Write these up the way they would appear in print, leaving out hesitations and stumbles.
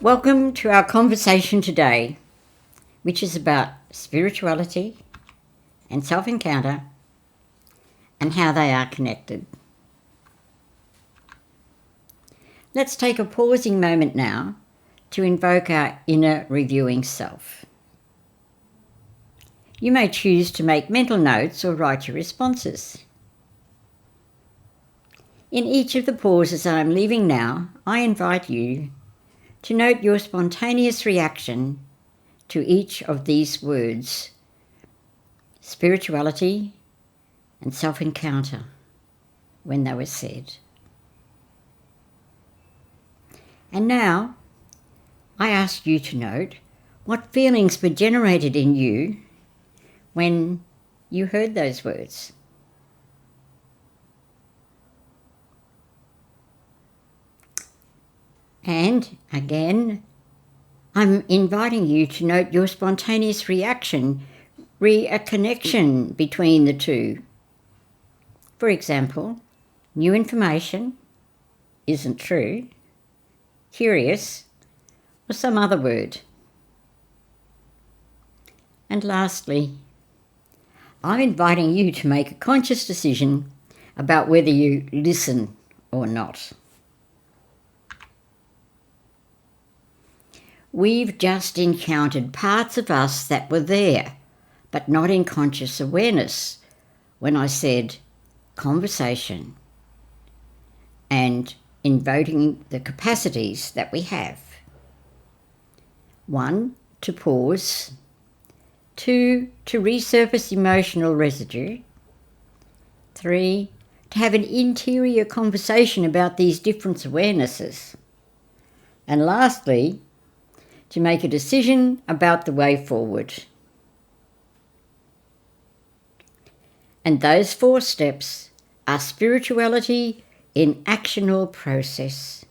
Welcome to our conversation today, which is about spirituality and self-encounter and how they are connected. Let's take a pausing moment now to invoke our inner reviewing self. You may choose to make mental notes or write your responses. In each of the pauses I am leaving now, I invite you to note your spontaneous reaction to each of these words, spirituality and self-encounter, when they were said. And now, I ask you to note what feelings were generated in you when you heard those words. And again, I'm inviting you to note your spontaneous reaction, a connection between the two. For example, new information isn't true, curious, or some other word. And lastly, I'm inviting you to make a conscious decision about whether you listen or not. We've just encountered parts of us that were there, but not in conscious awareness, when I said conversation and invoking the capacities that we have. 1, to pause. 2, to resurface emotional residue. 3, to have an interior conversation about these different awarenesses. And lastly, to make a decision about the way forward. And those 4 steps are spirituality in action or process.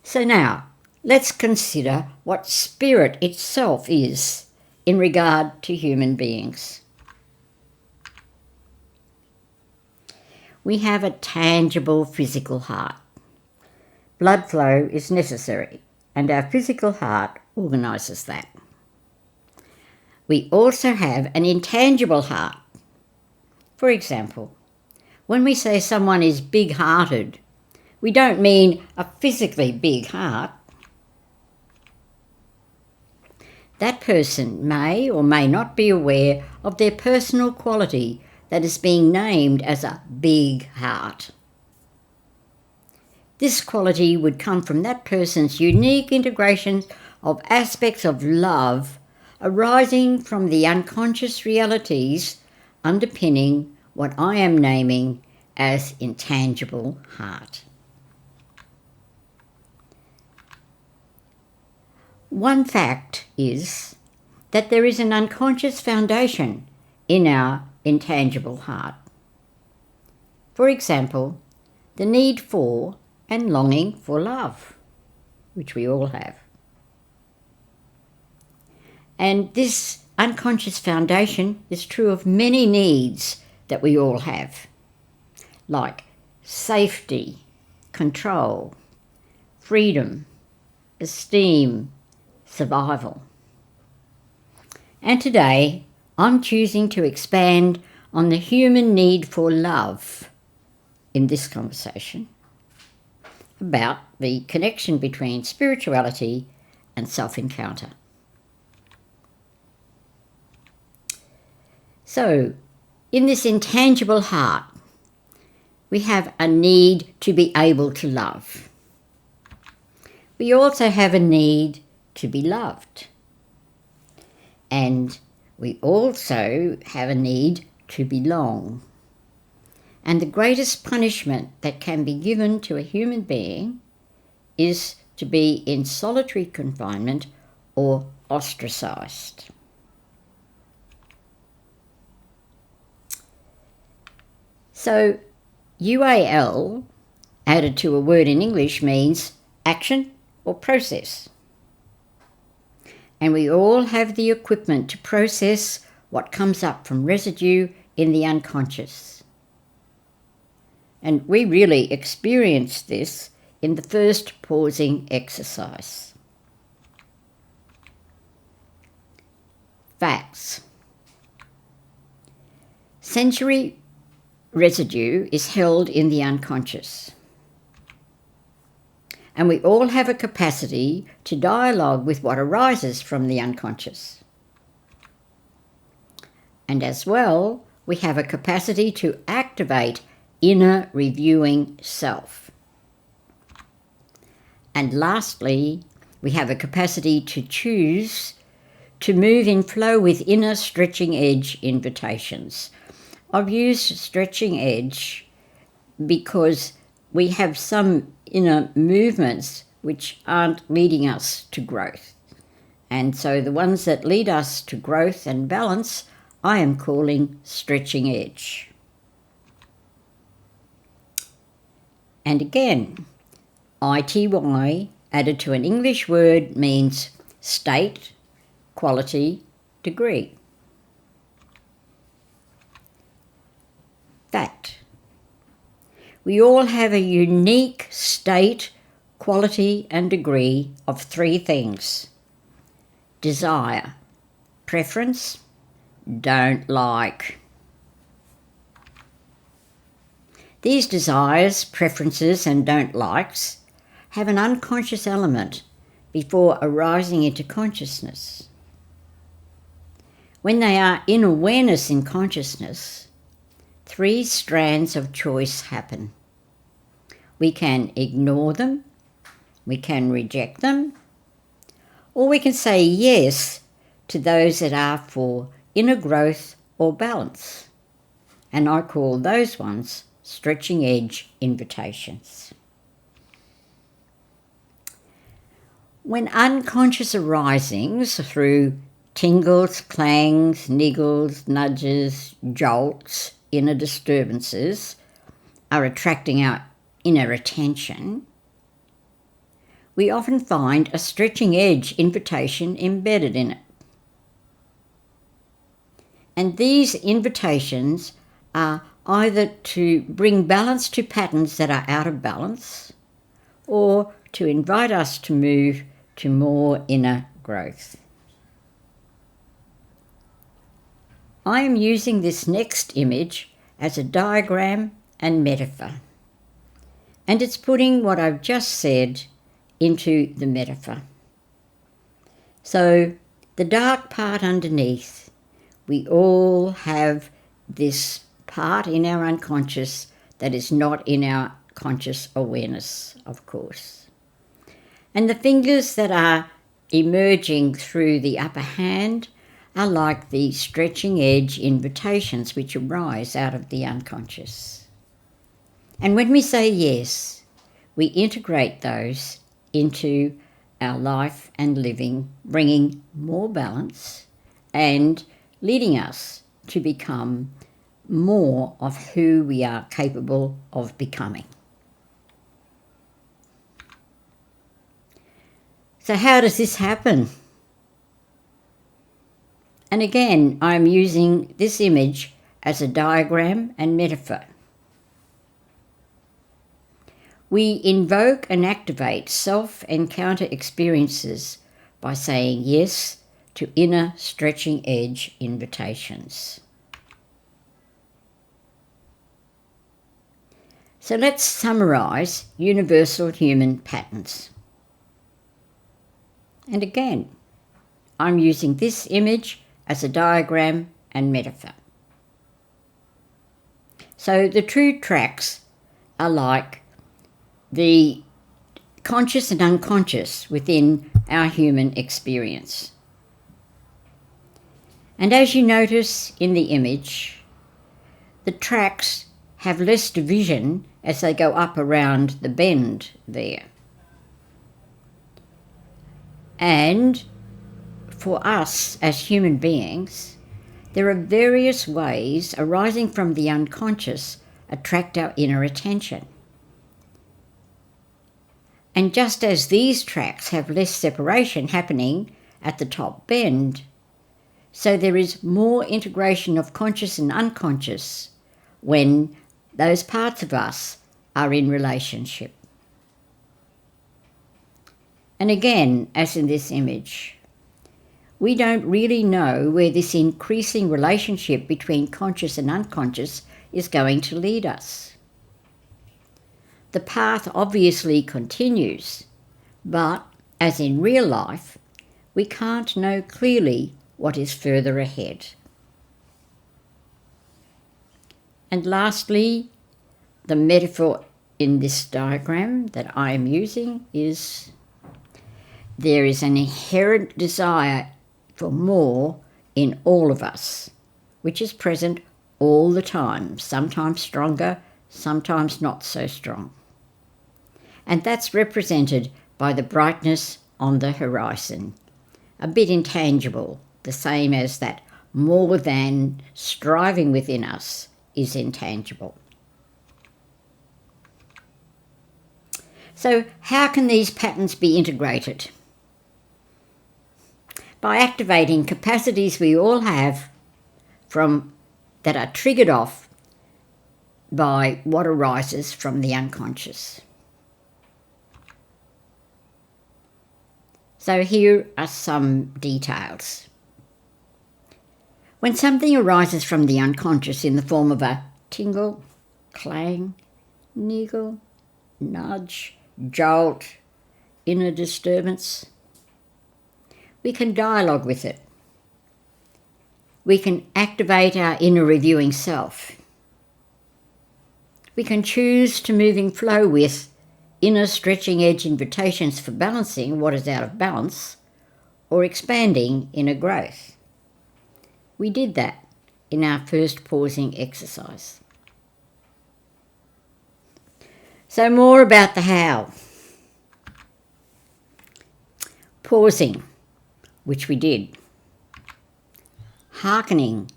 So now, let's consider what spirit itself is in regard to human beings. We have a tangible physical heart. Blood flow is necessary, and our physical heart organises that. We also have an intangible heart. For example, when we say someone is big-hearted, we don't mean a physically big heart. That person may or may not be aware of their personal quality that is being named as a big heart. This quality would come from that person's unique integration of aspects of love arising from the unconscious realities underpinning what I am naming as intangible heart. One fact is that there is an unconscious foundation in our intangible heart. For example, the need for and longing for love, which we all have. And this unconscious foundation is true of many needs that we all have, like safety, control, freedom, esteem, survival. And today, I'm choosing to expand on the human need for love in this conversation about the connection between spirituality and self-encounter. So, in this intangible heart, we have a need to be able to love. We also have a need to be loved. And we also have a need to belong. And the greatest punishment that can be given to a human being is to be in solitary confinement or ostracised. So, UAL, added to a word in English, means action or process. And we all have the equipment to process what comes up from residue in the unconscious. And we really experience this in the first pausing exercise. Facts. Sensory residue is held in the unconscious. And we all have a capacity to dialogue with what arises from the unconscious. And as well, we have a capacity to activate inner reviewing self. And lastly, we have a capacity to choose to move in flow with inner stretching edge invitations. I've used stretching edge because we have some inner movements which aren't leading us to growth. And so the ones that lead us to growth and balance, I am calling stretching edge. And again, ITY added to an English word means state, quality, degree. Fact. We all have a unique state, quality and degree of three things: desire, preference, don't like. These desires, preferences and don't likes have an unconscious element before arising into consciousness. When they are in awareness in consciousness, three strands of choice happen. We can ignore them, we can reject them, or we can say yes to those that are for inner growth or balance. And I call those ones stretching edge invitations. When unconscious arisings through tingles, clangs, niggles, nudges, jolts, inner disturbances are attracting our inner attention, we often find a stretching edge invitation embedded in it. And these invitations are either to bring balance to patterns that are out of balance or to invite us to move to more inner growth. I am using this next image as a diagram and metaphor. And it's putting what I've just said into the metaphor. So the dark part underneath, we all have this part in our unconscious that is not in our conscious awareness, of course. And the fingers that are emerging through the upper hand are like the stretching edge invitations which arise out of the unconscious. And when we say yes, we integrate those into our life and living, bringing more balance and leading us to become more of who we are capable of becoming. So how does this happen? And again, I'm using this image as a diagram and metaphor. We invoke and activate self-encounter experiences by saying yes to inner stretching edge invitations. So let's summarise universal human patterns. And again, I'm using this image as a diagram and metaphor. So the true tracks are like the conscious and unconscious within our human experience. And as you notice in the image, the tracks have less division as they go up around the bend there. And for us as human beings, there are various ways arising from the unconscious attract our inner attention. And just as these tracks have less separation happening at the top bend, so there is more integration of conscious and unconscious when those parts of us are in relationship. And again, as in this image, we don't really know where this increasing relationship between conscious and unconscious is going to lead us. The path obviously continues, but as in real life, we can't know clearly what is further ahead. And lastly, the metaphor in this diagram that I am using is there is an inherent desire for more in all of us, which is present all the time, sometimes stronger, sometimes not so strong. And that's represented by the brightness on the horizon, a bit intangible, the same as that more than striving within us is intangible. So how can these patterns be integrated? By activating capacities we all have that are triggered off by what arises from the unconscious. So here are some details. When something arises from the unconscious in the form of a tingle, clang, niggle, nudge, jolt, inner disturbance, we can dialogue with it. We can activate our inner reviewing self. We can choose to move in flow with inner stretching edge invitations for balancing what is out of balance or expanding inner growth. We did that in our first pausing exercise. So more about the how. Pausing, which we did. Hearkening,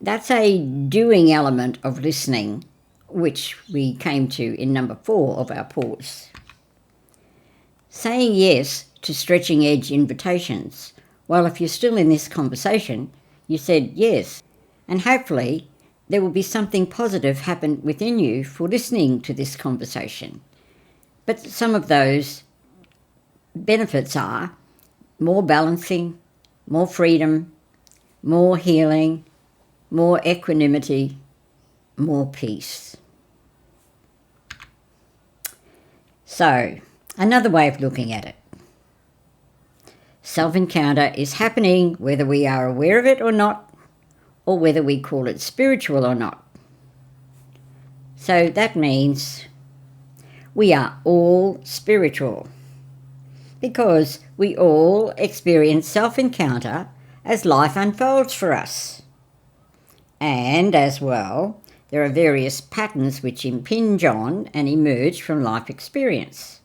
that's a doing element of listening, which we came to in number 4 of our pause. Saying yes to stretching edge invitations. Well, if you're still in this conversation, you said yes, and hopefully there will be something positive happen within you for listening to this conversation. But some of those benefits are more balancing, more freedom, more healing, more equanimity, more peace. So, another way of looking at it. Self-encounter is happening whether we are aware of it or not, or whether we call it spiritual or not. So that means we are all spiritual, because we all experience self-encounter as life unfolds for us. And as well, there are various patterns which impinge on and emerge from life experience.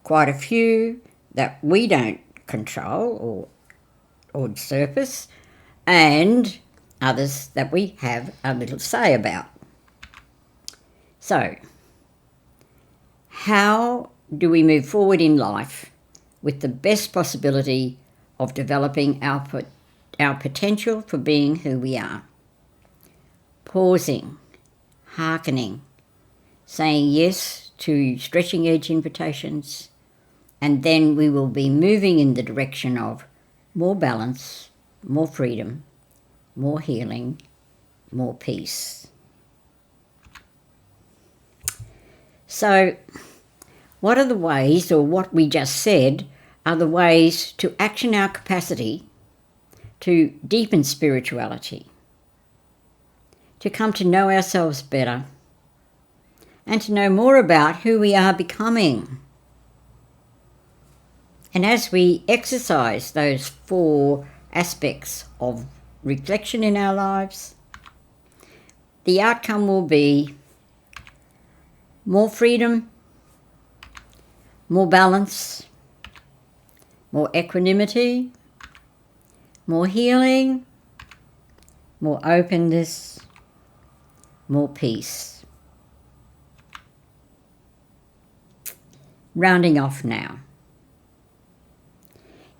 Quite a few that we don't control or surface, and others that we have a little say about. So, how do we move forward in life with the best possibility of developing our potential for being who we are? Pausing, hearkening, saying yes to stretching edge invitations, and then we will be moving in the direction of more balance, more freedom, more healing, more peace. So, what are the ways, or what we just said, are the ways to action our capacity to deepen spirituality, to come to know ourselves better, and to know more about who we are becoming. And as we exercise those 4 aspects of reflection in our lives, the outcome will be more freedom, more balance, more equanimity, more healing, more openness, more peace. Rounding off now.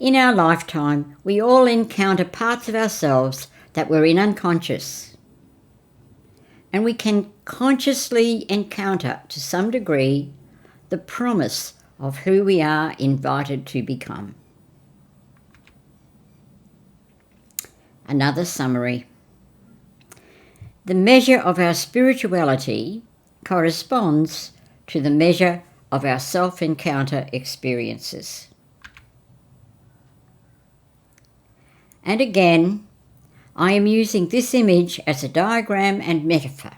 In our lifetime, we all encounter parts of ourselves that were in unconscious. And we can consciously encounter, to some degree, the promise of who we are invited to become. Another summary. The measure of our spirituality corresponds to the measure of our self-encounter experiences. And again, I am using this image as a diagram and metaphor.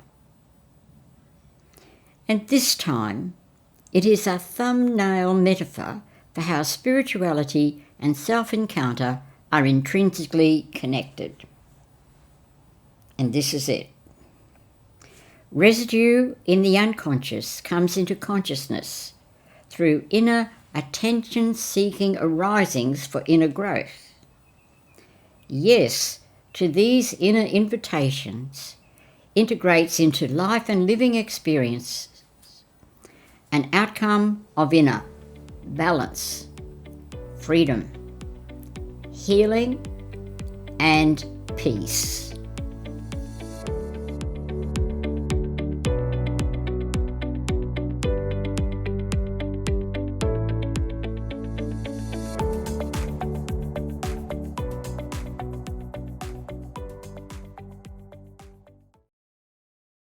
And this time, it is a thumbnail metaphor for how spirituality and self-encounter are intrinsically connected. And this is it. Residue in the unconscious comes into consciousness through inner attention-seeking arisings for inner growth. Yes, to these inner invitations integrates into life and living experience an outcome of inner balance, freedom, healing, and peace.